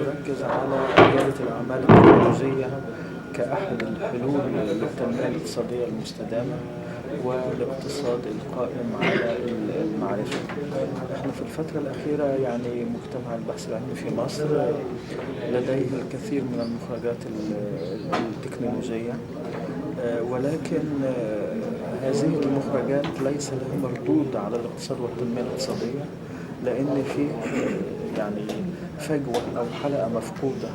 تركز على ريادة الأعمال التكنولوجية كأحد الحلول للتنمية الاقتصادية المستدامة والاقتصاد القائم على المعرفة. احنا في الفترة الأخيرة يعني مجتمع البحث العلمي في مصر لديه الكثير من المخرجات التكنولوجية، ولكن هذه المخرجات ليس لها مردود على الاقتصاد والتنمية الاقتصادية، لأن في يعني فجوة أو حلقة مفقودة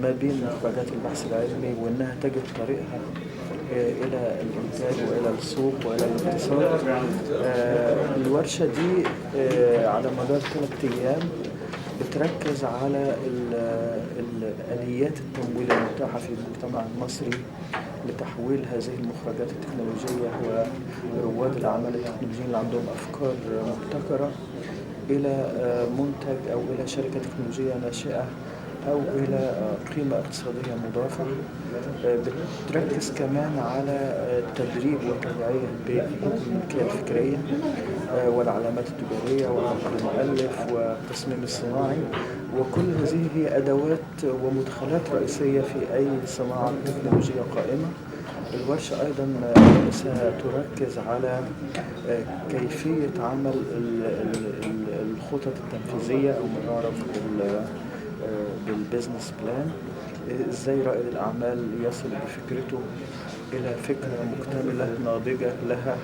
ما بين مخرجات البحث العلمي وإنها تجد طريقها إلى الإنتاج وإلى السوق وإلى الاقتصاد. الورشة دي على مدار 3 أيام بتركز على الآليات التمويل المتاحة في المجتمع المصري لتحويل هذه المخرجات التكنولوجية ورواد الأعمال التكنولوجيين اللي عندهم أفكار مبتكرة إلى منتج أو إلى شركة تكنولوجية ناشئة أو إلى قيمة اقتصادية مضافة. بتركز كمان على التدريب والتوعية بحقوق الملكية الفكرية والعلامات التجارية وحق المؤلف والتصميم الصناعي، وكل هذه هي أدوات ومدخلات رئيسية في أي صناعة تكنولوجية قائمة. الورشة أيضا ستركز على كيفية عمل الخطط التنفيذية أو ما يعرف بالبيزنس بلان، ازاي رائد الأعمال يصل بفكرته إلى فكرة مكتملة ناضجة لها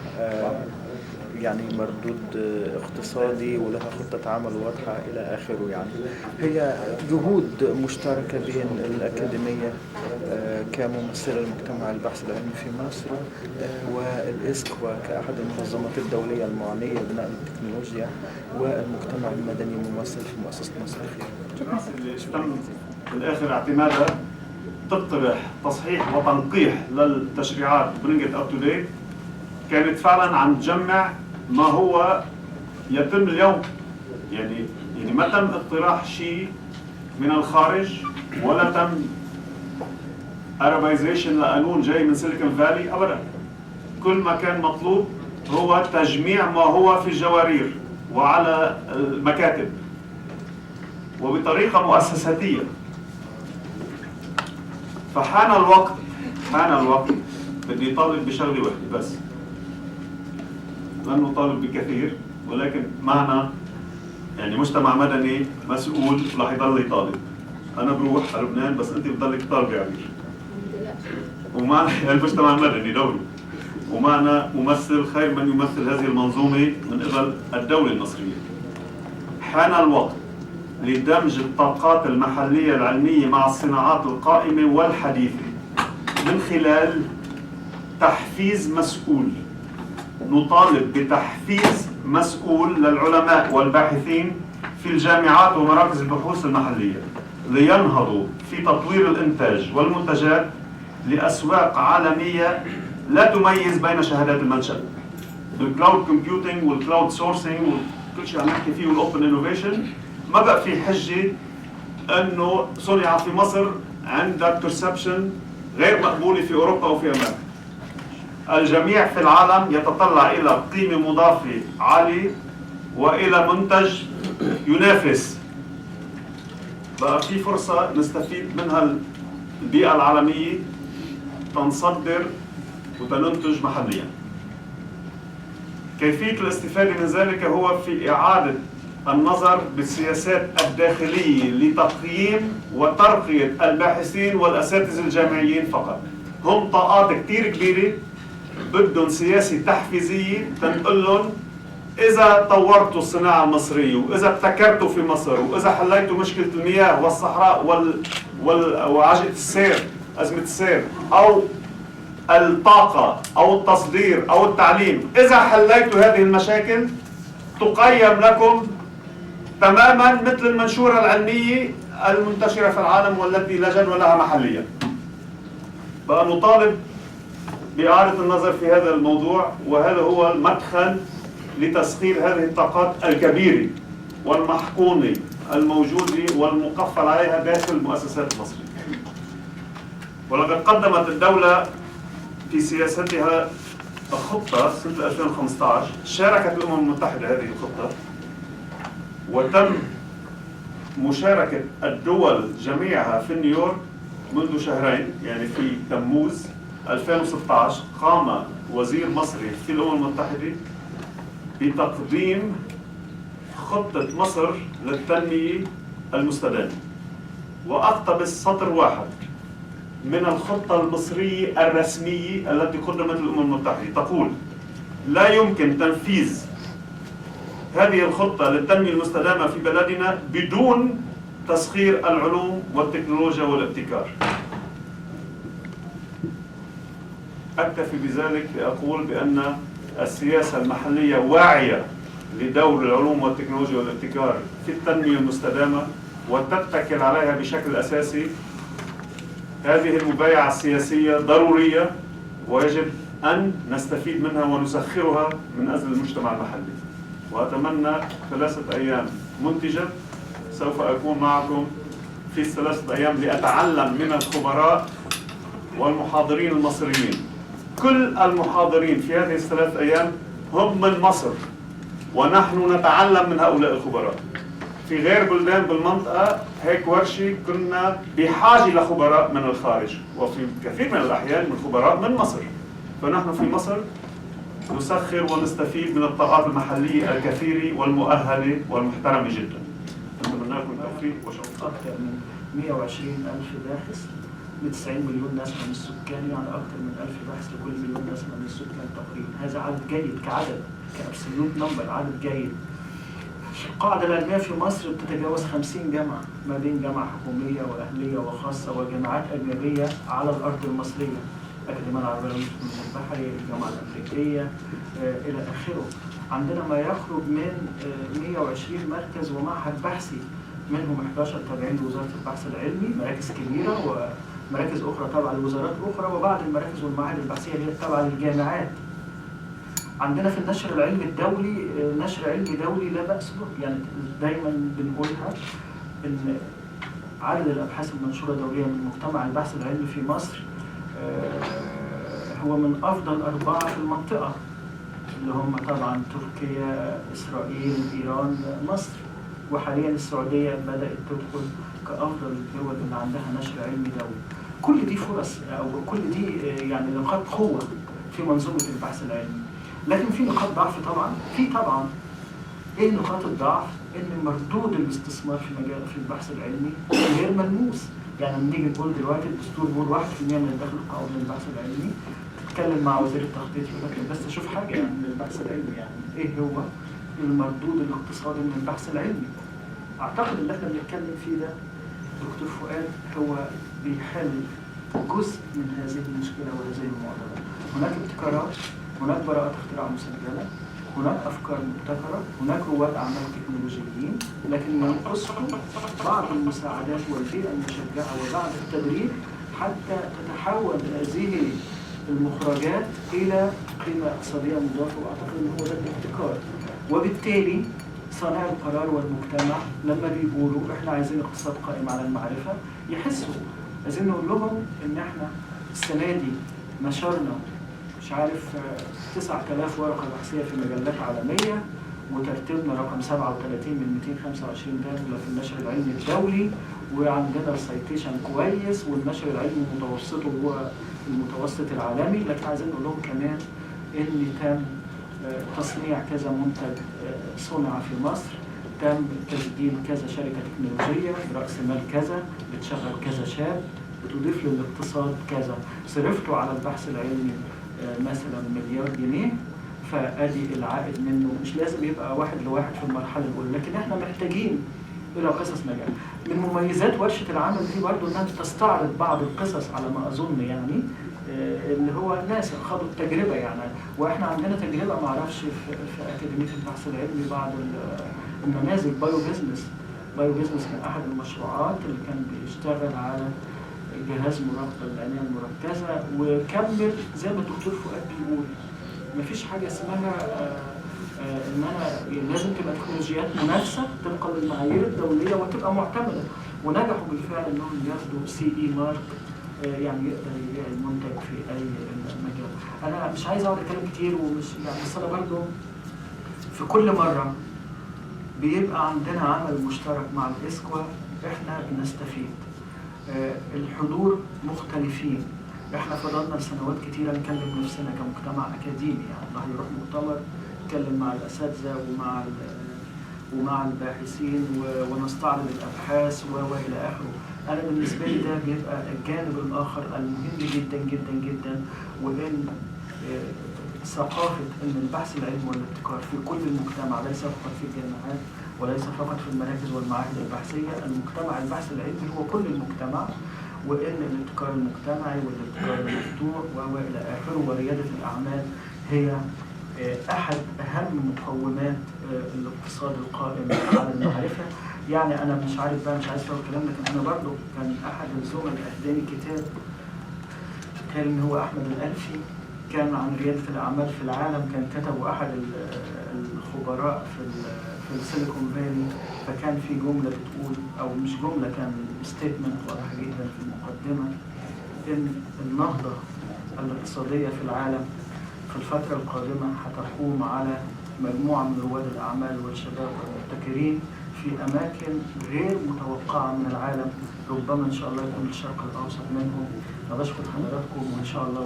يعني مردود اقتصادي ولها خطة عمل واضحة إلى آخره. يعني هي جهود مشتركة بين الأكاديمية كممثلة لمجتمع البحث العلمي في مصر والإسكوا كأحد المنظمات الدولية المعنية بنقل التكنولوجيا والمجتمع المدني ممثل في مؤسسة مصر الخير. تم في الآخر اعتمادها تقترح تصحيح وتنقيح للتشريعات Bring It Up to Date، كانت فعلا عم تجمع ما هو يتم اليوم. يعني ما تم اقتراح شيء من الخارج ولا تم Arabization لقانون جاي من سيليكون فالي أبدا. كل ما كان مطلوب هو تجميع ما هو في الجوارير وعلى المكاتب وبطريقة مؤسساتية. فحان الوقت بدي طالب بشغلة واحدة بس، لن نطالب بكثير، ولكن معنا يعني مجتمع مدني مسؤول رح يضل يطالب. أنا بروح على لبنان بس أنت بتضلك طالبة يا عمير. ومعنا المجتمع المدني دولي، ومعنا ممثل خير من يمثل هذه المنظومة من قبل الدولة المصرية. حان الوقت لدمج الطاقات المحلية العلمية مع الصناعات القائمة والحديثة من خلال تحفيز مسؤول. نطالب بتحفيز مسؤول للعلماء والباحثين في الجامعات ومراكز البحوث المحلية لينهضوا في تطوير الإنتاج والمنتجات لأسواق عالمية لا تميز بين شهادات المنشأ. الكلاود كومبيوتينج والكلاود سورسينج وكل شيء عم نحكي فيه والأوبن إنوفيشن، ما بقى في حجة أنه صنع في مصر عند بيرسبشن غير مقبولة في أوروبا وفي أمريكا. الجميع في العالم يتطلع إلى قيمة مضافة عالية وإلى منتج ينافس. بقى في فرصة نستفيد منها البيئة العالمية، تنصدر وتنتج محليا. كيفية الاستفادة من ذلك هو في إعادة النظر بالسياسات الداخلية لتقييم وترقية الباحثين والأساتذة الجامعيين فقط. هم طاقات كتير كبيرة بدهم سياسة تحفيزية تنقل لهم إذا طورتوا الصناعة المصرية وإذا ابتكرتوا في مصر وإذا حليتوا مشكلة المياه والصحراء وعجلة السير، أزمة السير، أو الطاقة أو التصدير أو التعليم، إذا حليتوا هذه المشاكل تقيم لكم تماما مثل المنشورة العلمية المنتشرة في العالم والتي لا جدوى لها محليا. بقى نطالب بإعادة النظر في هذا الموضوع، وهذا هو المدخل لتسخير هذه الطاقات الكبيرة والمحقونة الموجودة والمقفل عليها داخل المؤسسات المصرية. ولقد قدمت الدولة في سياستها خطة سنة 2015 شاركت الأمم المتحدة هذه الخطة، وتم مشاركة الدول جميعها في نيويورك منذ شهرين، يعني في تموز 2016 قام وزير مصري في الأمم المتحدة بتقديم خطة مصر للتنمية المستدامة، وأقتبس سطر واحد من الخطة المصرية الرسمية التي قدمت للأمم المتحدة تقول: لا يمكن تنفيذ هذه الخطة للتنمية المستدامة في بلدنا بدون تسخير العلوم والتكنولوجيا والابتكار. أكتفي بذلك لأقول بأن السياسة المحلية واعية لدور العلوم والتكنولوجيا والابتكار في التنمية المستدامة وتتكل عليها بشكل أساسي. هذه المبايعة السياسية ضرورية ويجب أن نستفيد منها ونسخرها من أجل المجتمع المحلي. وأتمنى 3 أيام منتجة. سوف أكون معكم في 3 أيام لأتعلم من الخبراء والمحاضرين المصريين. كل المحاضرين في هذه 3 أيام هم من مصر، ونحن نتعلم من هؤلاء الخبراء. في غير بلدان بالمنطقة هيك ورشة كنا بحاجة لخبراء من الخارج، وفي كثير من الأحيان من خبراء من مصر. فنحن في مصر نسخر ونستفيد من الطاقات المحلية الكثيرة والمؤهلة والمحترمة جدا. أتمنى لكم التوفيق وشكرا. أكثر من 120,000 باحث ل 90 مليون نسمة من السكان، يعني أكثر من 1000 باحث لكل مليون نسمة من السكان تقريبا. هذا عدد جيد كعدد، كأبسوليوت نمبر، عدد جيد. القاعدة العلمية في مصر بتتجاوز 50 جامعة، ما بين جامعة حكومية وأهلية وخاصة وجامعات أجنبية على الأرض المصرية، الأكاديمية العربية للفنون البحرية، الجامعة الأمريكية إلى آخره. عندنا ما يقرب من 120 مركز ومعهد بحثي، منهم 11 تابعين لوزارة البحث العلمي، مراكز كبيرة، ومراكز أخرى تابعة لوزارات أخرى، وبعض المراكز والمعاهد البحثية اللي هي تابعة للجامعات. عندنا في النشر العلمي الدولي نشر علمي دولي لا بأس به، يعني دايما بنقولها إن عدد الأبحاث المنشورة دوليا من مجتمع البحث العلمي في مصر هو من أفضل 4 في المنطقة، اللي هم طبعا تركيا، إسرائيل، إيران، مصر، وحاليا السعودية بدأت تدخل كأفضل الدول اللي عندها نشر علمي دولي. كل دي فرص أو كل دي يعني نقاط قوة في منظومة البحث العلمي. لكن في نقاط ضعف طبعا. ايه نقاط الضعف؟ ان مردود الاستثمار في البحث العلمي غير ملموس. يعني لما نيجي نقول دلوقتي الدستور بيقول 1% من الدخل القومي للبحث العلمي، تتكلم مع وزير التخطيط يقول لك بس اشوف حاجه يعني من البحث العلمي، يعني ايه هو المردود الاقتصادي من البحث العلمي؟ اعتقد اللي احنا بنتكلم فيه ده دكتور فؤاد هو بيحل جزء من هذه المشكله وهذه المعضله. هناك ابتكارات، هناك براءات اختراع مسجلة، هناك أفكار مبتكرة، هناك رواد أعمال تكنولوجيين، لكن ينقصهم بعض المساعدات والبيئة المشجعة وبعض التدريب حتى تتحول هذه المخرجات إلى قيمة اقتصادية مضافة، وأعتقد أن هو ده الابتكار. وبالتالي صانع القرار والمجتمع لما بيقولوا إحنا عايزين اقتصاد قائم على المعرفة يحسوا. عايزين نقول لهم إن إحنا السنة دي نشرنا مش عارف 9000 ورقة بحثية في مجلات عالمية، وترتيبنا رقم 37 من 225 دولة في النشر العلمي الدولي، وعندنا السايتيشن كويس، والنشر العلمي متوسطه هو المتوسط العالمي. لكن عايزين نقول لهم كمان إن تم تصنيع كذا منتج صنع في مصر، تم تسجيل كذا شركة تكنولوجية برأس مال كذا، بتشغل كذا شاب، بتضيف للاقتصاد كذا، صرفته على البحث العلمي مثلا $1,000,000 جنيه، فادي العائد منه. مش لازم يبقى 1 لواحد في المرحله الاولى، لكن احنا محتاجين الى قصص نجاح. من مميزات ورشه العمل دي برضه انها تستعرض بعض القصص على ما اظن، يعني اللي هو الناس خدوا التجربه يعني. واحنا عندنا تجربه ما اعرفش في اكاديميه البحث العلمي بعض النماذج. بايو بيزنس كان احد المشروعات اللي كان بيشتغل على جهاز مراقبة العناية المركزة، وكمل زي ما الدكتور فؤاد بيقول مفيش حاجة اسمها ان انا لازم تبقى تكنولوجيات منافسة طبقا للمعايير الدولية وتبقى معتمدة، ونجحوا بالفعل انهم ياخدوا CE مارك، يعني يقدر يبيع المنتج في اي مجال. انا مش عايز اقعد اتكلم كتير ومش يعني، بس انا برضه في كل مرة بيبقى عندنا عمل مشترك مع الإسكوا، إحنا بنستفيد. الحضور مختلفين، إحنا فضلنا لسنوات كتيرة نكلم نفسنا كمجتمع أكاديمي، يعني الله يروح مؤتمر نتكلم مع الأساتذة ومع الباحثين ونستعرض الأبحاث وإلى آخره. أنا بالنسبة لي ده بيبقى الجانب الآخر المهم جدا جدا جدا، وإن ثقافة إن البحث العلمي والابتكار في كل المجتمع، ليس فقط في الجامعات وليس فقط في المراكز والمعاهد البحثية. المجتمع البحث العلمي هو كل المجتمع، وإن الابتكار المجتمعي والابتكار المفتوح وإلى آخره وريادة الأعمال هي أحد أهم مقومات الاقتصاد القائم على المعرفة. يعني أنا مش عارف بقى، مش عايز أقول الكلام، لكن أنا برضه كان أحد الزملاء أهداني كتاب كان هو أحمد الألفي، كان عن ريادة الأعمال في العالم، كان كتبه أحد الخبراء في السيليكون فالي. فكان في جملة بتقول، أو مش جملة، كان ستيتمنت واضحة جدا في المقدمة، إن النهضة الاقتصادية في العالم في الفترة القادمة هتقوم على مجموعة من رواد الأعمال والشباب والمبتكرين في أماكن غير متوقعة من العالم، ربما إن شاء الله يكون الشرق الأوسط منهم. أنا بشكر حضراتكم، وإن شاء الله